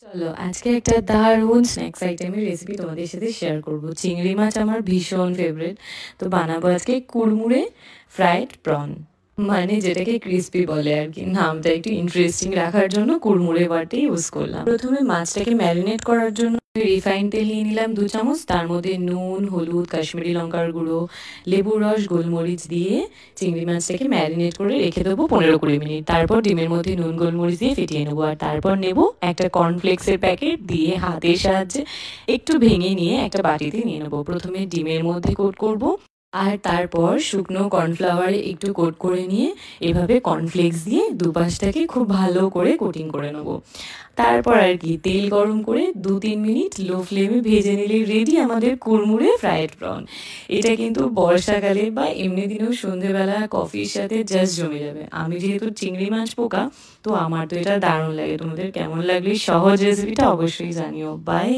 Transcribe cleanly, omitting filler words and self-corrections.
চলো আজকে একটা দারুণ স্ন্যাক্স আইটেমের রেসিপি তোমাদের সাথে শেয়ার করব। চিংড়ি মাছ আমার ভীষণ ফেভারিট, তো বানাবো আজকে কুড়মুড়ে ফ্রাইড প্রন, মানে যেটাকে ক্রিস্পি বলে আর কি। নামটা একটু ইন্টারেস্টিং রাখার জন্য কুড়মুড়ে ওয়ার্ডটা ইউজ করলাম। প্রথমে মাছটাকে ম্যারিনেট করার জন্য রিফাইন্ড তেল নিয়ে নিলাম 2 চামচ, তার মধ্যে নুন, হলুদ, কাশ্মীরি লঙ্কার গুঁড়ো, লেবুর রস, গোলমরিচ দিয়ে চিংড়ি মাছটাকে ম্যারিনেট করে রেখে দেবো 15-20 মিনিট। তারপর ডিমের মধ্যে নুন গোলমরিচ দিয়ে ফেটিয়ে নেবো, আর তারপর নেব একটা কর্নফ্লেক্সের প্যাকেট দিয়ে হাতের সাহায্যে একটু ভেঙে নিয়ে একটা বাটিতে নিয়ে নেবো। প্রথমে ডিমের মধ্যে কোট করব, আর তারপর শুকনো কর্নফ্লাওয়ারে একটু কোট করে নিয়ে এভাবে কর্নফ্লেক্স দিয়ে দুপাশটাকে খুব ভালো করে কোটিং করে নেবো। তারপর আর কি তেল গরম করে 2-3 মিনিট লো ফ্লেমে ভেজে নিলে রেডি আমাদের কুড়মুড়ে ফ্রাইড প্রন। এটা কিন্তু বর্ষাকালে বা এমনি দিনেও সন্ধেবেলা কফির সাথে জাস্ট জমে যাবে। আমি যেহেতু চিংড়ি মাছ পোকা, তো আমার তো এটা দারুণ লাগে। তোমাদের কেমন লাগলে সহজ রেসিপিটা অবশ্যই জানিও। বাই।